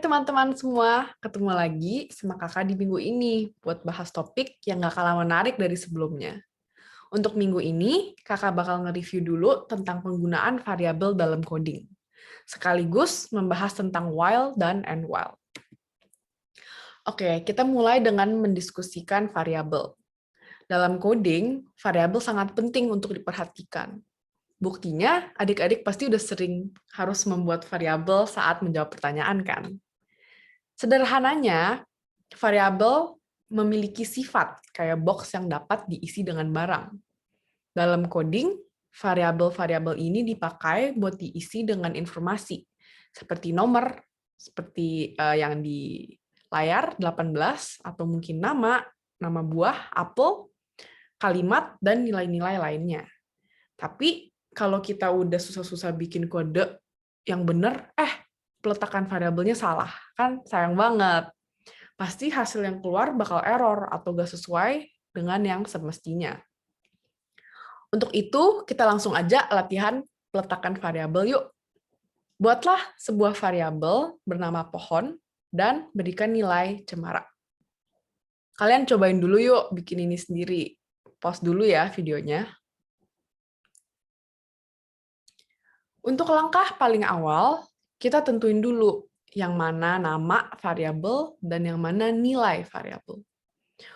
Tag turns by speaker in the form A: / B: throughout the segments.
A: teman-teman semua, ketemu lagi sama kakak di minggu ini buat bahas topik yang gak kalah menarik dari sebelumnya. Untuk minggu ini, kakak bakal nge-review dulu tentang penggunaan variabel dalam coding, sekaligus membahas tentang while dan end while. Oke, kita mulai dengan mendiskusikan variabel. Dalam coding, variabel sangat penting untuk diperhatikan. Buktinya, adik-adik pasti udah sering harus membuat variabel saat menjawab pertanyaan, kan? Sederhananya, variabel memiliki sifat kayak box yang dapat diisi dengan barang. Dalam coding, variabel-variabel ini dipakai buat diisi dengan informasi, seperti nomor, seperti yang di layar 18, atau mungkin nama buah, apel, kalimat, dan nilai-nilai lainnya. Tapi kalau kita udah susah-susah bikin kode yang benar, peletakan variabelnya salah, kan sayang banget. Pasti hasil yang keluar bakal error atau gak sesuai dengan yang semestinya. Untuk itu, kita langsung aja latihan peletakan variabel yuk. Buatlah sebuah variabel bernama pohon dan berikan nilai cemara. Kalian cobain dulu yuk bikin ini sendiri. Pause dulu ya videonya. Untuk langkah paling awal, kita tentuin dulu yang mana nama variabel dan yang mana nilai variabel.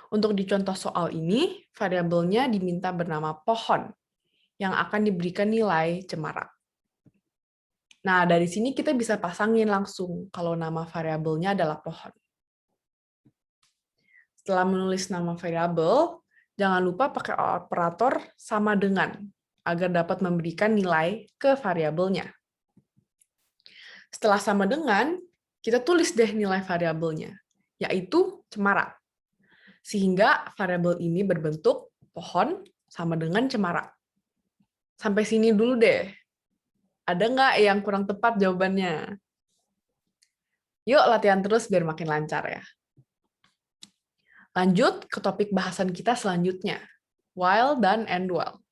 A: Untuk di contoh soal ini, variabelnya diminta bernama pohon, yang akan diberikan nilai cemara. Nah, dari sini kita bisa pasangin langsung kalau nama variabelnya adalah pohon. Setelah menulis nama variabel, jangan lupa pakai operator sama dengan, agar dapat memberikan nilai ke variabelnya. Setelah sama dengan, kita tulis deh nilai variabelnya, yaitu cemara. Sehingga variabel ini berbentuk pohon sama dengan cemara. Sampai sini dulu deh. Ada nggak yang kurang tepat jawabannya? Yuk latihan terus biar makin lancar ya. Lanjut ke topik bahasan kita selanjutnya, while dan end while.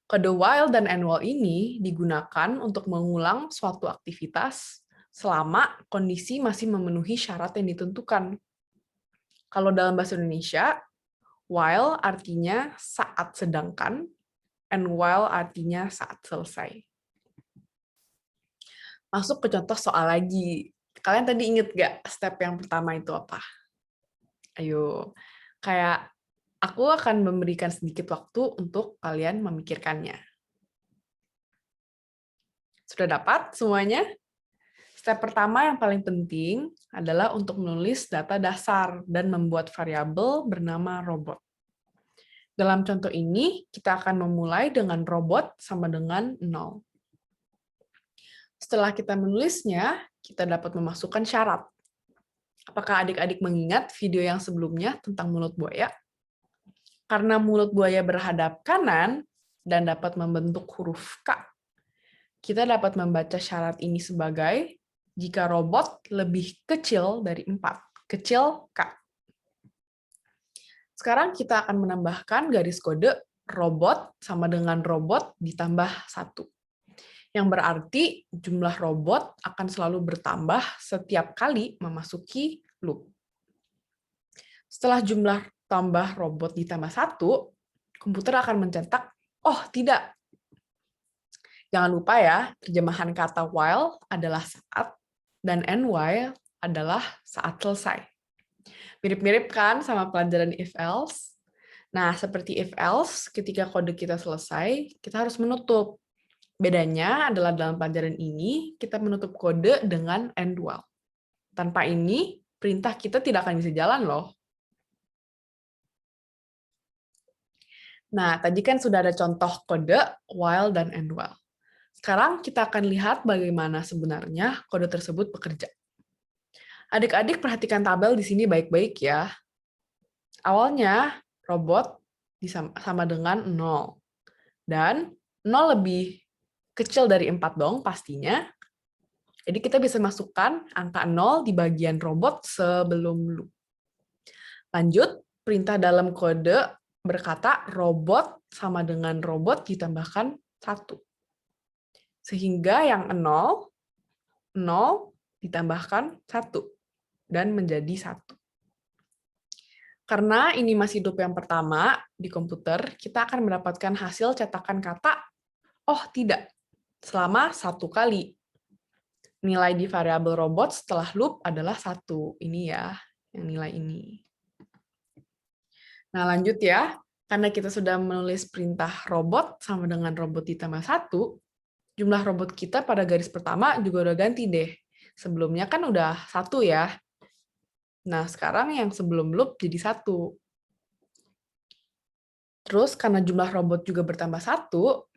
A: Kode while dan end while ini digunakan untuk mengulang suatu aktivitas selama kondisi masih memenuhi syarat yang ditentukan. Kalau dalam bahasa Indonesia, while artinya saat sedangkan, and while artinya saat selesai. Masuk ke contoh soal lagi. Kalian tadi inget gak step yang pertama itu apa? Ayo, kayak aku akan memberikan sedikit waktu untuk kalian memikirkannya. Sudah dapat semuanya? Step pertama yang paling penting adalah untuk menulis data dasar dan membuat variabel bernama robot. Dalam contoh ini, kita akan memulai dengan robot sama dengan 0. Setelah kita menulisnya, kita dapat memasukkan syarat. Apakah adik-adik mengingat video yang sebelumnya tentang mulut buaya? Karena mulut buaya berhadap kanan dan dapat membentuk huruf K, kita dapat membaca syarat ini sebagai jika robot lebih kecil dari 4, kecil K. Sekarang kita akan menambahkan garis kode robot sama dengan robot ditambah 1. Yang berarti jumlah robot akan selalu bertambah setiap kali memasuki loop. Setelah jumlah tambah robot ditambah 1, komputer akan mencetak, oh tidak. Jangan lupa ya, terjemahan kata while adalah saat, dan end while adalah saat selesai. Mirip-mirip kan sama pelajaran if-else? Nah, seperti if-else, ketika kode kita selesai, kita harus menutup. Bedanya adalah dalam pelajaran ini, kita menutup kode dengan end while. Tanpa ini, perintah kita tidak akan bisa jalan loh. Nah, tadi kan sudah ada contoh kode while dan end while. Sekarang kita akan lihat bagaimana sebenarnya kode tersebut bekerja. Adik-adik perhatikan tabel di sini baik-baik ya. Awalnya, robot sama dengan 0. Dan 0 lebih kecil dari 4 dong pastinya. Jadi kita bisa masukkan angka 0 di bagian robot sebelum loop. Lanjut, perintah dalam kode berkata robot sama dengan robot ditambahkan 1. Sehingga yang 0 ditambahkan 1, dan menjadi 1. Karena ini masih loop yang pertama di komputer, kita akan mendapatkan hasil cetakan kata, oh tidak, selama 1 kali. Nilai di variabel robot setelah loop adalah 1. Ini ya, yang nilai ini. Nah, lanjut ya. Karena kita sudah menulis perintah robot sama dengan robot ditambah 1, jumlah robot kita pada garis pertama juga udah ganti deh. Sebelumnya kan udah 1 ya. Nah, sekarang yang sebelum loop jadi 1. Terus, karena jumlah robot juga bertambah 1,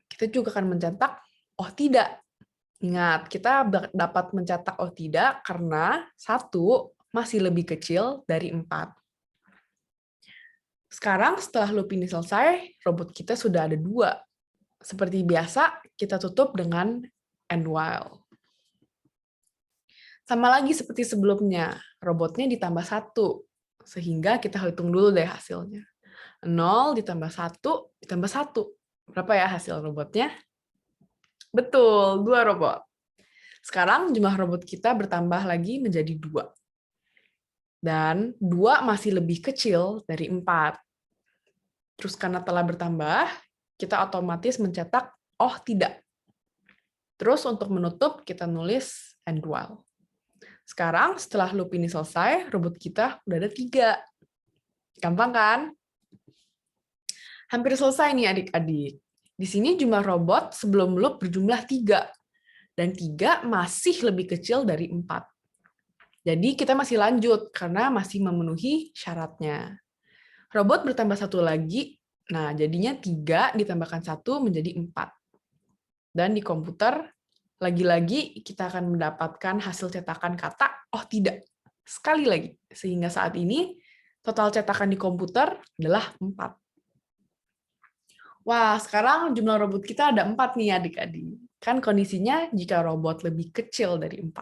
A: kita juga akan mencetak, oh tidak. Ingat, kita dapat mencetak oh tidak karena 1 masih lebih kecil dari 4. Sekarang, setelah loop ini selesai, robot kita sudah ada 2. Seperti biasa, kita tutup dengan and while. Sama lagi seperti sebelumnya, robotnya ditambah 1, sehingga kita hitung dulu deh hasilnya. 0 ditambah 1 ditambah 1. Berapa ya hasil robotnya? Betul, 2 robot. Sekarang jumlah robot kita bertambah lagi menjadi 2. Dan 2 masih lebih kecil dari 4. Terus karena telah bertambah, kita otomatis mencetak, oh tidak. Terus untuk menutup, kita nulis and while. Sekarang setelah loop ini selesai, robot kita udah ada 3. Gampang kan? Hampir selesai nih adik-adik. Di sini jumlah robot sebelum loop berjumlah 3. Dan 3 masih lebih kecil dari 4. Jadi kita masih lanjut karena masih memenuhi syaratnya. Robot bertambah 1 lagi, nah jadinya 3 ditambahkan 1 menjadi 4. Dan di komputer, lagi-lagi kita akan mendapatkan hasil cetakan kata, oh tidak, sekali lagi. Sehingga saat ini, total cetakan di komputer adalah 4. Wah, sekarang jumlah robot kita ada 4 nih adik-adik. Kan kondisinya jika robot lebih kecil dari 4.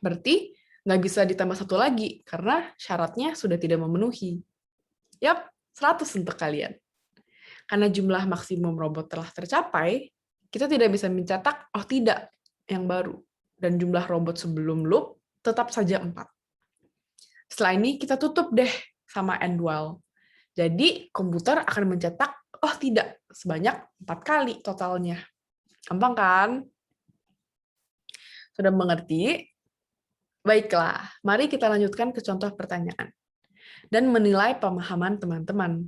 A: Berarti nggak bisa ditambah 1 lagi, karena syaratnya sudah tidak memenuhi. Yap, 100 untuk kalian. Karena jumlah maksimum robot telah tercapai, kita tidak bisa mencetak, oh tidak, yang baru. Dan jumlah robot sebelum loop tetap saja 4. Setelah ini kita tutup deh sama and while. Jadi komputer akan mencetak, oh tidak, sebanyak 4 kali totalnya. Gampang kan? Sudah mengerti? Baiklah, mari kita lanjutkan ke contoh pertanyaan. Dan menilai pemahaman teman-teman.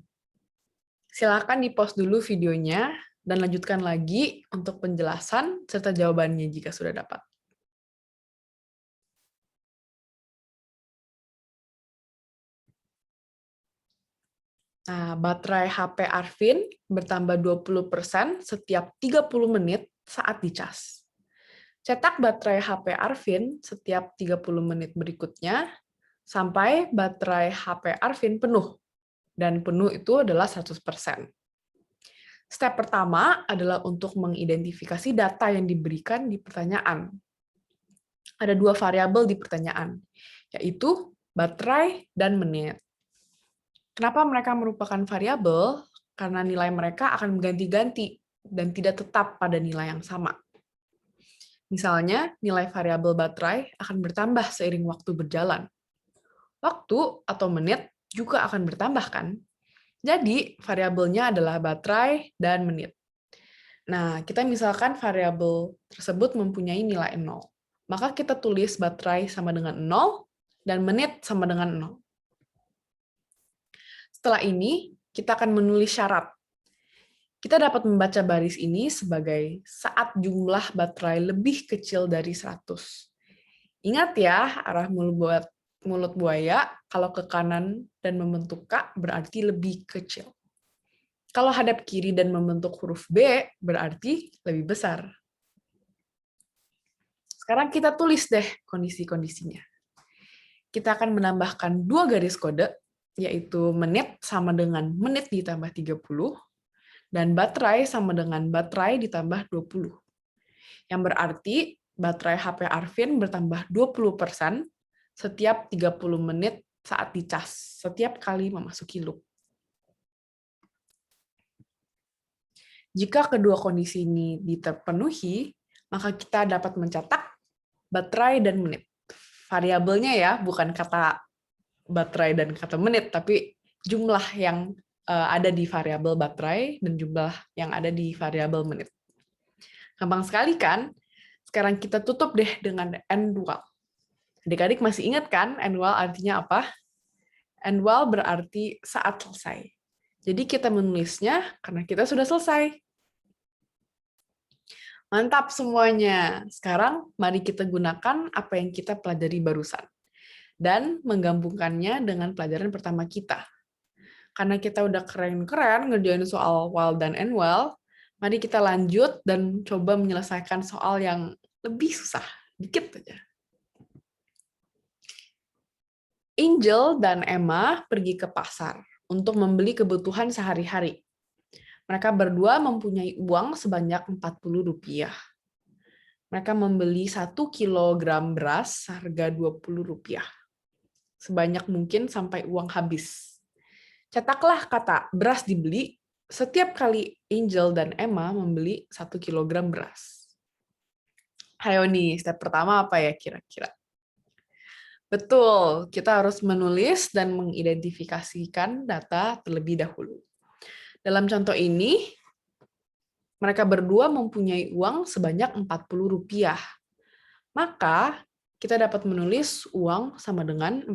A: Silakan di-pause dulu videonya, dan lanjutkan lagi untuk penjelasan serta jawabannya jika sudah dapat. Nah, baterai HP Arvin bertambah 20% setiap 30 menit saat dicas. Cetak baterai HP Arvin setiap 30 menit berikutnya sampai baterai HP Arvin penuh. Dan penuh itu adalah 100%. Step pertama adalah untuk mengidentifikasi data yang diberikan di pertanyaan. Ada 2 variabel di pertanyaan, yaitu baterai dan menit. Kenapa mereka merupakan variabel? Karena nilai mereka akan berganti-ganti dan tidak tetap pada nilai yang sama. Misalnya, nilai variabel baterai akan bertambah seiring waktu berjalan. Waktu atau menit juga akan bertambah, kan? Jadi, variabelnya adalah baterai dan menit. Nah, kita misalkan variabel tersebut mempunyai nilai 0. Maka kita tulis baterai sama dengan 0 dan menit sama dengan 0. Setelah ini, kita akan menulis syarat. Kita dapat membaca baris ini sebagai saat jumlah baterai lebih kecil dari 100. Ingat ya, arah mulut buaya, kalau ke kanan dan membentuk K berarti lebih kecil. Kalau hadap kiri dan membentuk huruf B berarti lebih besar. Sekarang kita tulis deh kondisi-kondisinya. Kita akan menambahkan 2 garis kode, yaitu menit sama dengan menit ditambah 30, dan baterai sama dengan baterai ditambah 20. Yang berarti baterai HP Arvin bertambah 20% setiap 30 menit saat dicas, setiap kali memasuki loop. Jika kedua kondisi ini terpenuhi, maka kita dapat mencetak, baterai dan menit. Variabelnya ya, bukan kata baterai dan kata menit, tapi jumlah yang ada di variabel baterai dan jumlah yang ada di variabel menit. Gampang sekali kan? Sekarang kita tutup deh dengan end while. Adik-adik masih ingat kan end while artinya apa? End while berarti saat selesai. Jadi kita menulisnya karena kita sudah selesai. Mantap semuanya. Sekarang mari kita gunakan apa yang kita pelajari barusan dan menggabungkannya dengan pelajaran pertama kita. Karena kita udah keren-keren ngerjain soal while dan end while, mari kita lanjut dan coba menyelesaikan soal yang lebih susah, dikit aja. Angel dan Emma pergi ke pasar untuk membeli kebutuhan sehari-hari. Mereka berdua mempunyai uang sebanyak Rp40. Mereka membeli 1 kilogram beras harga Rp20. Sebanyak mungkin sampai uang habis. Cetaklah kata beras dibeli setiap kali Angel dan Emma membeli 1 kilogram beras. Ayo nih, step pertama apa ya kira-kira? Betul, kita harus menulis dan mengidentifikasikan data terlebih dahulu. Dalam contoh ini, mereka berdua mempunyai uang sebanyak Rp40. Maka, kita dapat menulis uang sama dengan 40.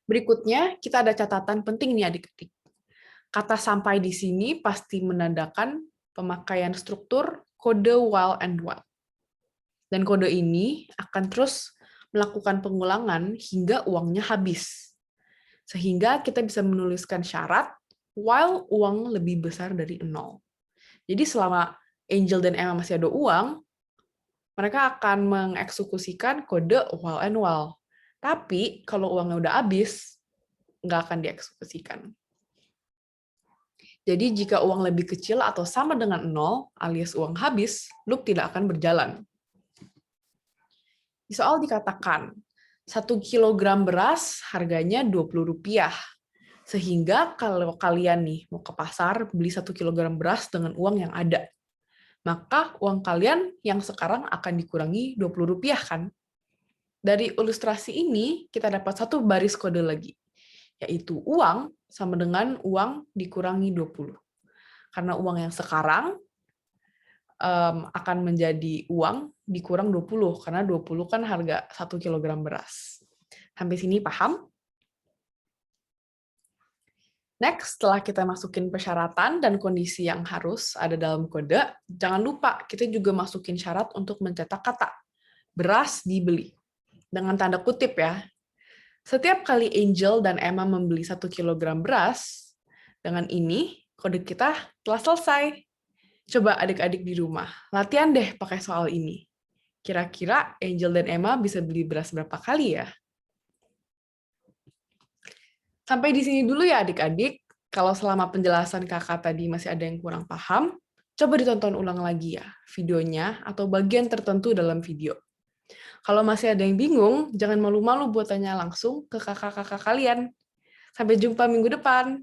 A: Berikutnya, kita ada catatan penting nih adik-adik. Kata sampai di sini pasti menandakan pemakaian struktur kode while and while. Dan kode ini akan terus melakukan pengulangan hingga uangnya habis. Sehingga kita bisa menuliskan syarat while uang lebih besar dari 0. Jadi selama Angel dan Emma masih ada uang, mereka akan mengeksekusikan kode while and while. Tapi kalau uangnya udah habis, nggak akan dieksekusikan. Jadi jika uang lebih kecil atau sama dengan 0, alias uang habis, loop tidak akan berjalan. Di soal dikatakan, 1 kilogram beras harganya Rp20. Sehingga kalau kalian nih mau ke pasar beli 1 kilogram beras dengan uang yang ada, maka uang kalian yang sekarang akan dikurangi Rp20 kan? Dari ilustrasi ini kita dapat satu baris kode lagi, yaitu uang sama dengan uang dikurangi 20. Karena uang yang sekarang akan menjadi uang dikurang 20, karena 20 kan harga 1 kilogram beras. Sampai sini paham? Next, setelah kita masukin persyaratan dan kondisi yang harus ada dalam kode, jangan lupa kita juga masukin syarat untuk mencetak kata beras dibeli. Dengan tanda kutip ya. Setiap kali Angel dan Emma membeli 1 kilogram beras, dengan ini kode kita telah selesai. Coba adik-adik di rumah, latihan deh pakai soal ini. Kira-kira Angel dan Emma bisa beli beras berapa kali ya? Sampai di sini dulu ya adik-adik. Kalau selama penjelasan kakak tadi masih ada yang kurang paham, coba ditonton ulang lagi ya videonya atau bagian tertentu dalam video. Kalau masih ada yang bingung, jangan malu-malu buat tanya langsung ke kakak-kakak kalian. Sampai jumpa minggu depan.